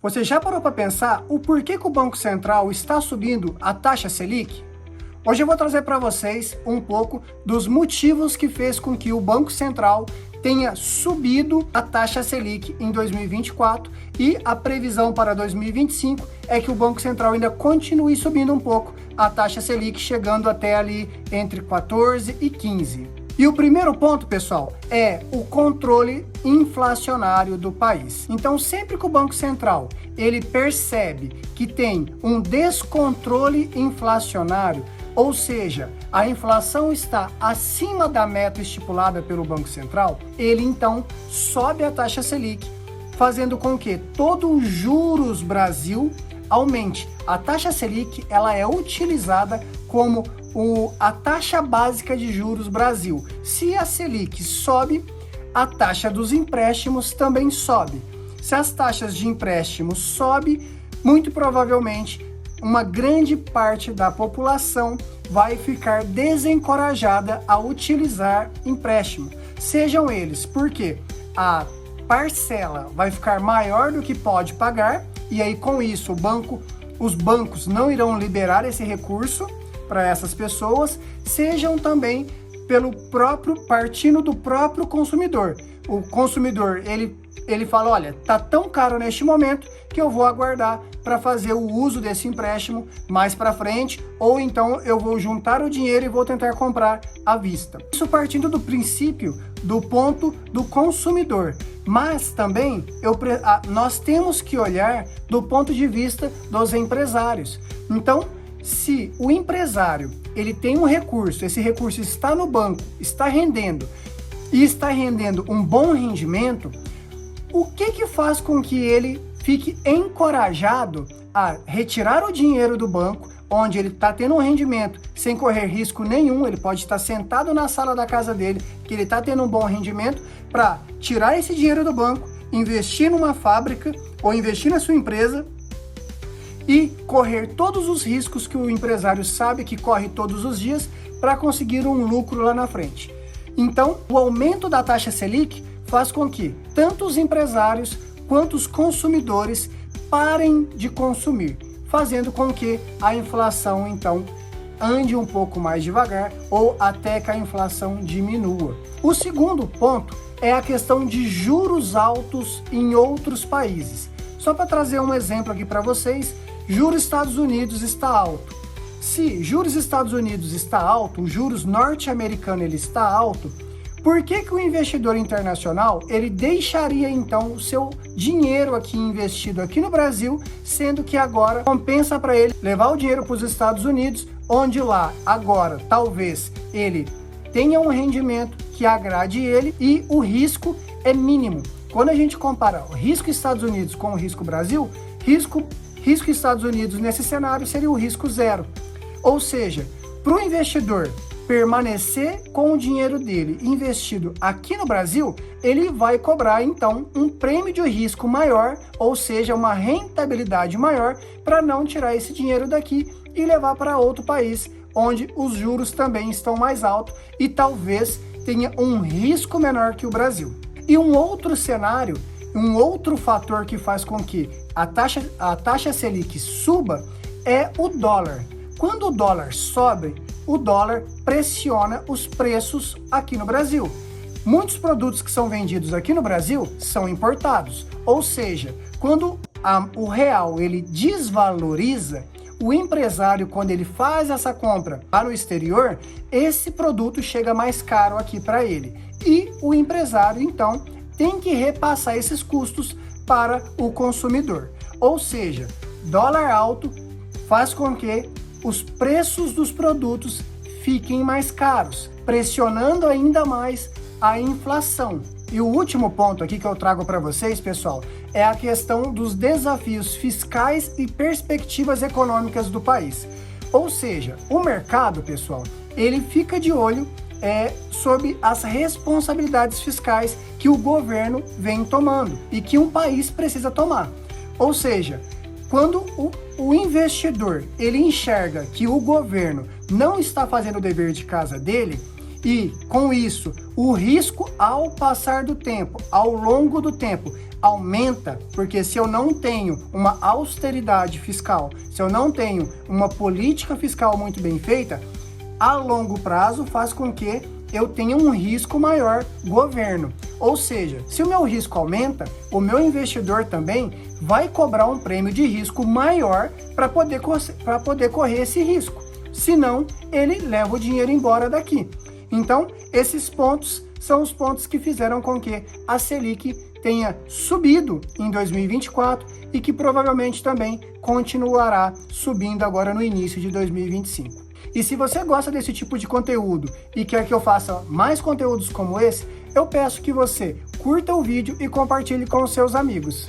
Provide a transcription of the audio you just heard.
Você já parou para pensar o porquê que o Banco Central está subindo a taxa Selic? Hoje eu vou trazer para vocês um pouco dos motivos que fez com que o Banco Central tenha subido a taxa Selic em 2024 e a previsão para 2025 é que o Banco Central ainda continue subindo um pouco a taxa Selic, chegando até ali entre 14 e 15. E o primeiro ponto, pessoal, é o controle inflacionário do país. Então, sempre que o Banco Central ele percebe que tem um descontrole inflacionário, ou seja, a inflação está acima da meta estipulada pelo Banco Central, ele então sobe a taxa Selic, fazendo com que todo o juros Brasil aumente. A taxa Selic ela é utilizada como a taxa básica de juros Brasil. Se a Selic sobe, a taxa dos empréstimos também sobe. Se as taxas de empréstimos sobem, muito provavelmente uma grande parte da população vai ficar desencorajada a utilizar empréstimo. Sejam eles porque a parcela vai ficar maior do que pode pagar, e aí com isso os bancos não irão liberar esse recurso para essas pessoas, sejam também partindo do próprio consumidor. O consumidor, ele fala, olha, tá tão caro neste momento que eu vou aguardar para fazer o uso desse empréstimo mais para frente, ou então eu vou juntar o dinheiro e vou tentar comprar à vista. Isso partindo do princípio, do ponto do consumidor. Mas também nós temos que olhar do ponto de vista dos empresários. Então, se o empresário ele tem um recurso, esse recurso está no banco, está rendendo e está rendendo um bom rendimento, o que faz com que ele fique encorajado a retirar o dinheiro do banco, onde ele está tendo um rendimento sem correr risco nenhum, ele pode estar sentado na sala da casa dele, que ele está tendo um bom rendimento, para tirar esse dinheiro do banco, investir numa fábrica ou investir na sua empresa e correr todos os riscos que o empresário sabe que corre todos os dias para conseguir um lucro lá na frente. Então, o aumento da taxa Selic faz com que tanto os empresários quanto os consumidores parem de consumir, fazendo com que a inflação, então, ande um pouco mais devagar ou até que a inflação diminua. O segundo ponto é a questão de juros altos em outros países. Só para trazer um exemplo aqui para vocês, juros Estados Unidos está alto. Se juros Estados Unidos está alto, o juros norte-americano ele está alto, por que o investidor internacional ele deixaria então o seu dinheiro aqui investido aqui no Brasil, sendo que agora compensa para ele levar o dinheiro para os Estados Unidos, onde lá agora talvez ele tenha um rendimento que agrade ele e o risco é mínimo. Quando a gente compara o risco Estados Unidos com o risco Brasil, risco Estados Unidos nesse cenário seria o risco zero. Ou seja, para o investidor permanecer com o dinheiro dele investido aqui no Brasil, ele vai cobrar então um prêmio de risco maior, ou seja, uma rentabilidade maior, para não tirar esse dinheiro daqui e levar para outro país, onde os juros também estão mais altos e talvez tenha um risco menor que o Brasil. E um outro cenário, um outro fator que faz com que a taxa Selic suba é o dólar. Quando o dólar sobe, o dólar pressiona os preços aqui no Brasil. Muitos produtos que são vendidos aqui no Brasil são importados, ou seja, quando o real ele desvaloriza, o empresário, quando ele faz essa compra para o exterior, esse produto chega mais caro aqui para ele. E o empresário, então, tem que repassar esses custos para o consumidor. Ou seja, dólar alto faz com que os preços dos produtos fiquem mais caros, pressionando ainda mais a inflação. E o último ponto aqui que eu trago para vocês, pessoal, é a questão dos desafios fiscais e perspectivas econômicas do país. Ou seja, o mercado, pessoal, ele fica de olho sobre as responsabilidades fiscais que o governo vem tomando e que um país precisa tomar. Ou seja, quando o investidor ele enxerga que o governo não está fazendo o dever de casa dele, e, com isso, o risco ao passar do tempo, ao longo do tempo, aumenta, porque se eu não tenho uma austeridade fiscal, se eu não tenho uma política fiscal muito bem feita, a longo prazo faz com que eu tenha um risco maior governo. Ou seja, se o meu risco aumenta, o meu investidor também vai cobrar um prêmio de risco maior para poder correr esse risco. Senão, ele leva o dinheiro embora daqui. Então, esses pontos são os pontos que fizeram com que a Selic tenha subido em 2024 e que provavelmente também continuará subindo agora no início de 2025. E se você gosta desse tipo de conteúdo e quer que eu faça mais conteúdos como esse, eu peço que você curta o vídeo e compartilhe com os seus amigos.